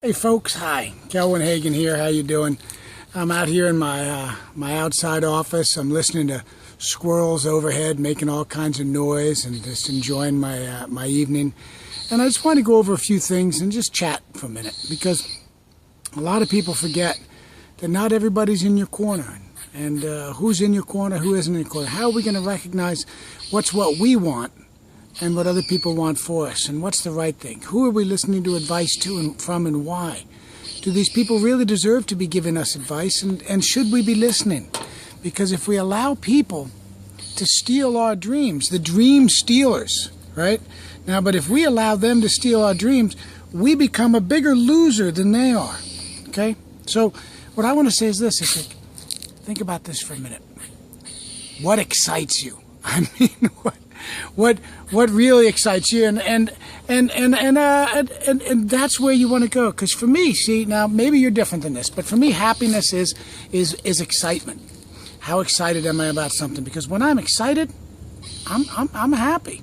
Hey folks, hi. Kelwin here. How you doing? I'm out here in my outside office. I'm listening to squirrels overhead making all kinds of noise and just enjoying my evening. And I just want to go over a few things and just chat for a minute, because a lot of people forget that not everybody's in your corner. And who's in your corner, who isn't in your corner? How are we going to recognize what's what we want and what other people want for us, and what's the right thing? Who are we listening to advice to and from, and why? Do these people really deserve to be giving us advice, and should we be listening? Because if we allow people to steal our dreams, the dream stealers, right? Now, but if we allow them to steal our dreams, we become a bigger loser than they are, okay? So what I want to say is this, think about this for a minute. What excites you? I mean, what really excites you, and that's where you want to go. Because for me, see, now maybe you're different than this, but for me, happiness is excitement. How excited am I about something? Because when I'm excited, I'm happy.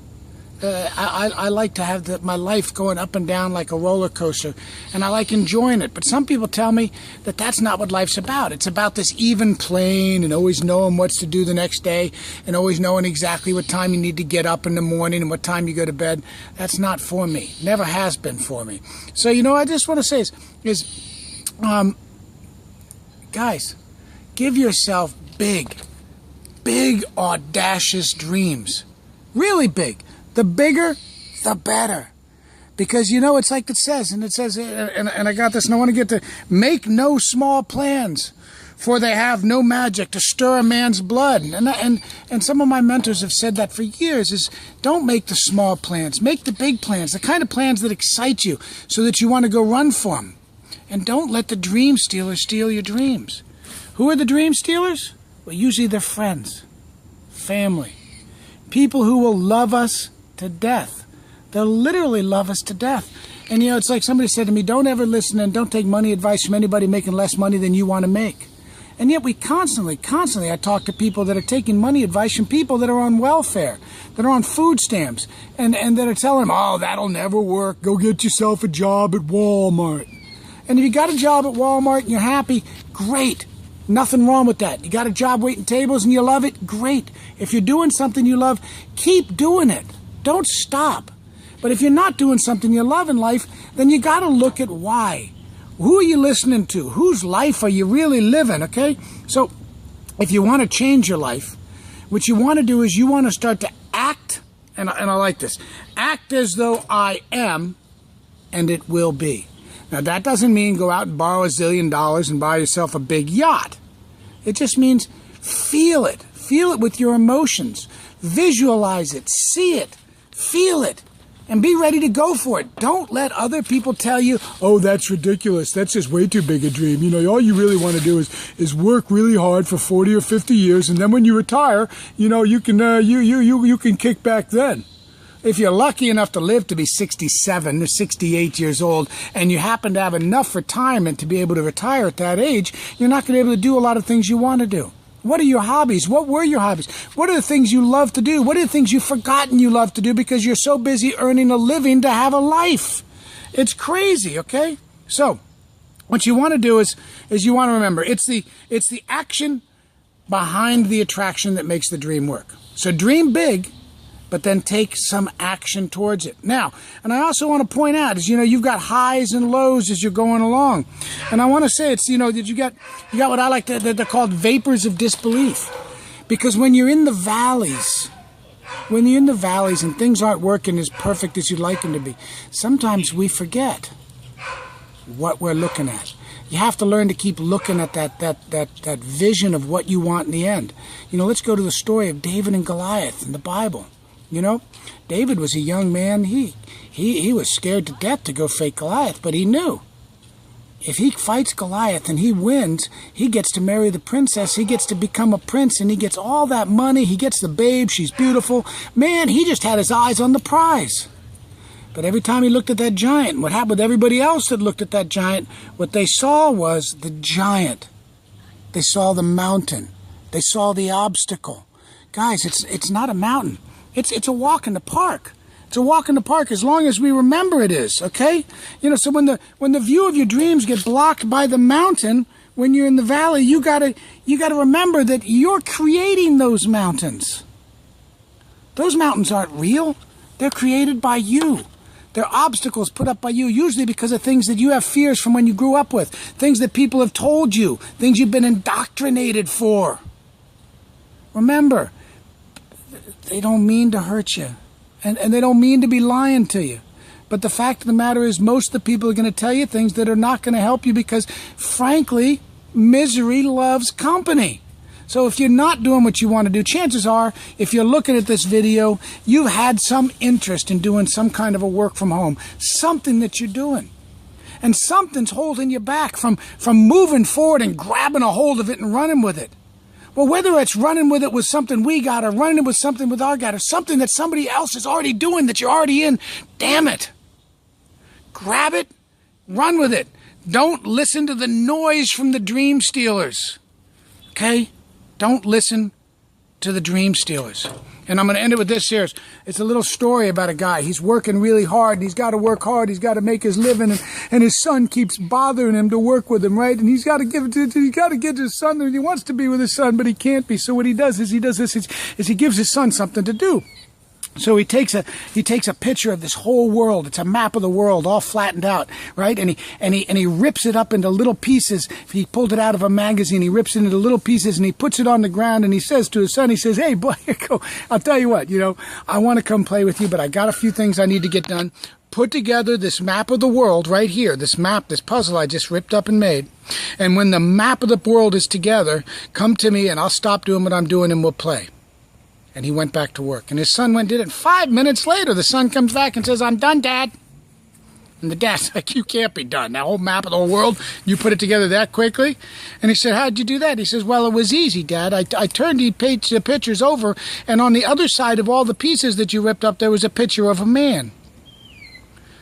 I like to have my life going up and down like a roller coaster, and I like enjoying it. But some people tell me that that's not what life's about. It's about this even plane and always knowing what to do the next day and always knowing exactly what time you need to get up in the morning and what time you go to bed. That's not for me. Never has been for me. So, I just want to say is guys, give yourself big, audacious dreams. Really big. The bigger, the better. Because, it's like it says, and I got this, and I want to get to, make no small plans, for they have no magic to stir a man's blood. And some of my mentors have said that for years, is don't make the small plans, make the big plans, the kind of plans that excite you, so that you want to go run for them. And don't let the dream stealers steal your dreams. Who are the dream stealers? Well, usually they're friends, family, people who will love us to death. They'll literally love us to death. And it's like somebody said to me, don't ever listen and don't take money advice from anybody making less money than you want to make. And yet we constantly, I talk to people that are taking money advice from people that are on welfare, that are on food stamps, and that are telling them, oh, that'll never work. Go get yourself a job at Walmart. And if you got a job at Walmart and you're happy, great. Nothing wrong with that. You got a job waiting tables and you love it, great. If you're doing something you love, keep doing it. Don't stop. But if you're not doing something you love in life, then you got to look at why. Who are you listening to? Whose life are you really living, okay? So if you want to change your life, what you want to do is you want to start to act, and I like this, act as though I am, and it will be. Now, that doesn't mean go out and borrow $1 zillion and buy yourself a big yacht. It just means feel it. Feel it with your emotions. Visualize it. See it. Feel it. And be ready to go for it. Don't let other people tell you, oh, that's ridiculous. That's just way too big a dream. All you really want to do is work really hard for 40 or 50 years, and then when you retire, you can kick back then. If you're lucky enough to live to be 67 or 68 years old, and you happen to have enough retirement to be able to retire at that age, you're not going to be able to do a lot of things you want to do. What are your hobbies? What were your hobbies? What are the things you love to do? What are the things you've forgotten you love to do because you're so busy earning a living to have a life? It's crazy, okay? So, what you want to do is you want to remember, it's the action behind the attraction that makes the dream work. So dream big, but then take some action towards it. Now, and I also want to point out is, you've got highs and lows as you're going along. And I want to say it's, that you got what I like that they're called vapors of disbelief. Because when you're in the valleys, and things aren't working as perfect as you'd like them to be, sometimes we forget what we're looking at. You have to learn to keep looking at that vision of what you want in the end. Let's go to the story of David and Goliath in the Bible. David was a young man. He was scared to death to go fight Goliath, but he knew if he fights Goliath and he wins, he gets to marry the princess, he gets to become a prince, and he gets all that money, he gets the babe, she's beautiful. Man, he just had his eyes on the prize. But every time he looked at that giant, what happened with everybody else that looked at that giant, what they saw was the giant. They saw the mountain. They saw the obstacle. Guys, it's not a mountain. It's a walk in the park. It's a walk in the park as long as we remember it is, okay? You know, so when the view of your dreams get blocked by the mountain, when you're in the valley, you gotta remember that you're creating those mountains. Those mountains aren't real. They're created by you. They're obstacles put up by you, usually because of things that you have fears from when you grew up with, things that people have told you, things you've been indoctrinated for. Remember, they don't mean to hurt you, and they don't mean to be lying to you. But the fact of the matter is, most of the people are going to tell you things that are not going to help you because, frankly, misery loves company. So if you're not doing what you want to do, chances are, if you're looking at this video, you've had some interest in doing some kind of a work from home, something that you're doing. And something's holding you back from moving forward and grabbing a hold of it and running with it. Well, whether it's running with it with something we got or running with something with our got or something that somebody else is already doing that you're already in, damn it. Grab it, run with it. Don't listen to the noise from the dream stealers. Okay? Don't listen to the dream stealers. And I'm going to end it with this here. It's a little story about a guy. He's working really hard, and he's got to work hard. He's got to make his living, and his son keeps bothering him to work with him, right? And he's got to get to his son. He wants to be with his son, but he can't be. So what he does is he gives his son something to do. So he takes a picture of this whole world. It's a map of the world, all flattened out, right? And he rips it up into little pieces. He pulled it out of a magazine. He rips it into little pieces and he puts it on the ground. And he says to his son, he says, "Hey, boy, here you go. I'll tell you what. You know, I want to come play with you, but I got a few things I need to get done. Put together this map of the world right here. This map, this puzzle I just ripped up and made. And when the map of the world is together, come to me and I'll stop doing what I'm doing and we'll play." And he went back to work. And his son went and did it. 5 minutes later, the son comes back and says, "I'm done, Dad." And the dad's like, "You can't be done. That whole map of the whole world, you put it together that quickly?" And he said, "How'd you do that?" He says, "Well, it was easy, Dad. I turned the pictures over, and on the other side of all the pieces that you ripped up, there was a picture of a man.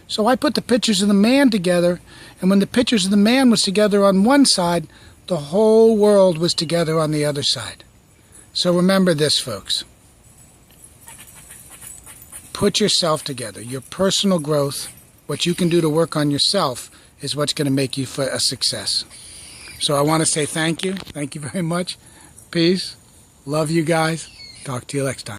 So I put the pictures of the man together, and when the pictures of the man was together on one side, the whole world was together on the other side." So remember this, folks. Put yourself together. Your personal growth, what you can do to work on yourself, is what's going to make you a success. So I want to say thank you. Thank you very much. Peace. Love you guys. Talk to you next time.